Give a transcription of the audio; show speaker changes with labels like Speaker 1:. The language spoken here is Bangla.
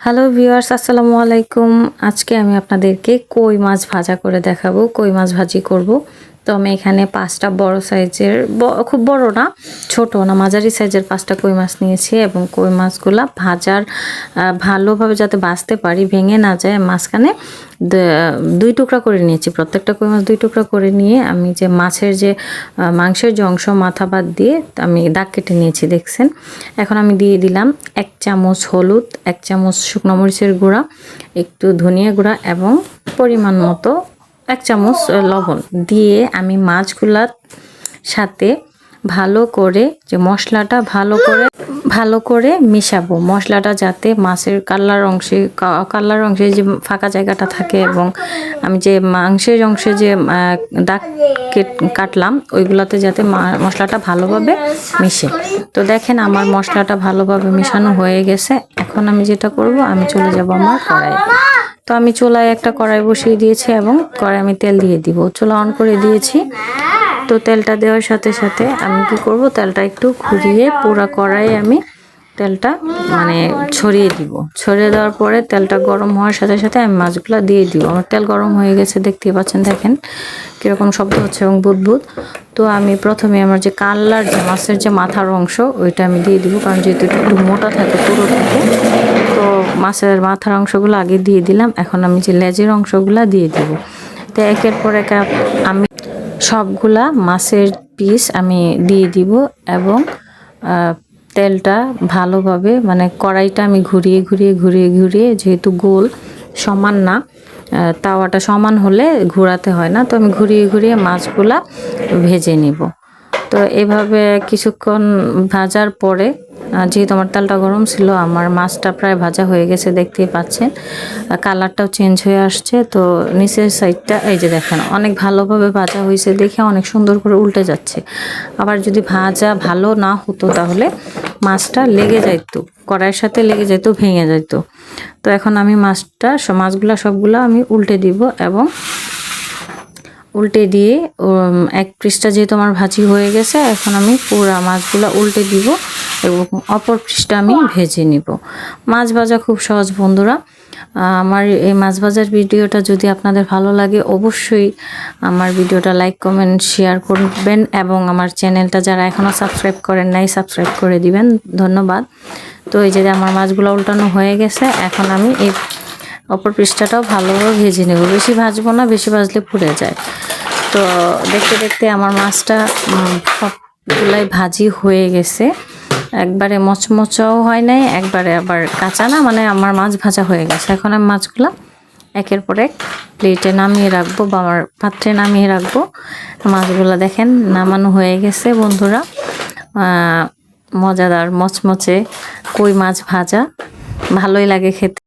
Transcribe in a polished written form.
Speaker 1: হ্যালো ভিউয়ার্স, আসসালামু আলাইকুম। আজকে আমি আপনাদেরকে কই মাছ ভাজা করে দেখাবো, কই মাছ ভাজি করব। তো আমি এখানে 5টা বড় সাইজের, খুব বড় না ছোট না মাঝারি সাইজের 5টা কই মাছ নিয়েছি এবং কই মাছগুলা ভাজার ভালোভাবে যাতে ভাজতে পারি, ভেঙে না যায়, মাঝখানে 2 টুকরা করে নিয়েছি। প্রত্যেকটা কই মাছ 2 টুকরা করে নিয়ে আমি যে মাছের যে মাংসের যে অংশ মাথা বাদ দিয়ে আমি দাগ কেটে নিয়েছি, দেখছেন। এখন আমি দিয়ে দিলাম 1 চামচ হলুদ, 1 চামচ শুকনো মরিচের গুঁড়া, একটু ধনিয়া গুঁড়া এবং পরিমাণ মতো 1 চামচ লবণ দিয়ে আমি মাছগুলার সাথে ভালো করে যে মশলাটা ভালো করে মিশাবো। মশলাটা যাতে মাছের কালার অংশে যে ফাঁকা জায়গাটা থাকে এবং আমি যে মাংসের অংশে যে দাগ কাটলাম ওইগুলোতে যাতে মশলাটা ভালোভাবে মিশে। তো দেখেন আমার মশলাটা ভালোভাবে মিশানো হয়ে গেছে। এখন আমি যেটা করব, আমি চলে যাব আমার কড়াইয়ে। তো আমি চুলায় একটা কড়াই বসিয়ে দিয়েছি এবং কড়াই আমি তেল দিয়ে দিব। চুলা অন করে দিয়েছি। তো তেলটা দেওয়ার সাথে সাথে আমি কি করব, তেলটা একটু ঘুরিয়ে পুরো কড়াইয়ে আমি তেলটা ছড়িয়ে দিব। ছড়িয়ে দেওয়ার পরে তেলটা গরম হওয়ার সাথে সাথে আমি মাছগুলো দিয়ে দিব। আমার তেল গরম হয়ে গেছে, দেখতেই পাচ্ছেন, দেখেন কীরকম শব্দ হচ্ছে এবং বুদবুদ। তো আমি প্রথমে আমার যে কাল্লার যে মাছের যে মাথার অংশ ওইটা আমি দিয়ে দিব, কারণ যেহেতু একটু মোটা থাকে পুরো থাকে। তো মাছের মাথার অংশগুলো আগে দিয়ে দিলাম। এখন আমি যে লেজের অংশগুলো দিয়ে দিব। তো একের পর এক আমি সবগুলা মাছের পিস আমি দিয়ে দিব এবং তেলটা ভালোভাবে কড়াইটা আমি ঘুরিয়ে যেহেতু গোল সমান না, তাওয়াটা সমান হলে ঘোরাতে হয় না, তো আমি ঘুরিয়ে মাছগুলা ভেজে নিব। তো এভাবে কিছুক্ষণ ভাজার পরে যেহেতু আমার তেলটা গরম ছিল, আমার মাছটা প্রায় ভাজা হয়ে গেছে, দেখতেই পাচ্ছেন কালারটাও চেঞ্জ হয়ে আসছে। তো নিচের সাইডটা এই যে দেখেন অনেক ভালোভাবে ভাজা হয়েছে, দেখে অনেক সুন্দর করে উল্টে যাচ্ছে। আবার যদি ভাজা ভালো না হতো তাহলে মাছটা লেগে যাইতো, কড়াইয়ের সাথে লেগে যেত, ভেঙে যেত। তো এখন আমি মাছগুলা সবগুলা আমি উল্টে দিব এবং উল্টে দিয়ে এক পৃষ্ঠা যেহেতু আমার ভাজি হয়ে গেছে, এখন আমি পুরা মাছগুলা উল্টে দিব এবং অপর পৃষ্ঠা আমি ভেজে নিব। মাছ ভাজা খুব সহজ বন্ধুরা। আমার এই মাছ ভাজার ভিডিওটা যদি আপনাদের ভালো লাগে, অবশ্যই আমার ভিডিওটা লাইক কমেন্ট শেয়ার করবেন এবং আমার চ্যানেলটা যারা এখনও সাবস্ক্রাইব করেন নাই সাবস্ক্রাইব করে দিবেন, ধন্যবাদ। তো এই যে আমার মাছগুলো উল্টানো হয়ে গেছে, এখন আমি এই অপর পৃষ্ঠাটাও ভালোভাবে ভেজে নেব। বেশি ভাজবো না, বেশি ভাজলে পুড়ে যায়। তো দেখতে দেখতে আমার মাছটা সবগুলাই ভাজি হয়ে গেছে, একবারে মচমচাও হয় নাই, একবারে আবার কাঁচা না, আমার মাছ ভাজা হয়ে গেছে। এখন আমি মাছগুলো একের পর এক প্লেটে নামিয়ে রাখবো বা আমার পাত্রে নামিয়ে রাখবো। মাছগুলো দেখেন নামানো হয়ে গেছে বন্ধুরা। মজাদার মচমচে কই মাছ ভাজা, ভালোই লাগে খেতে।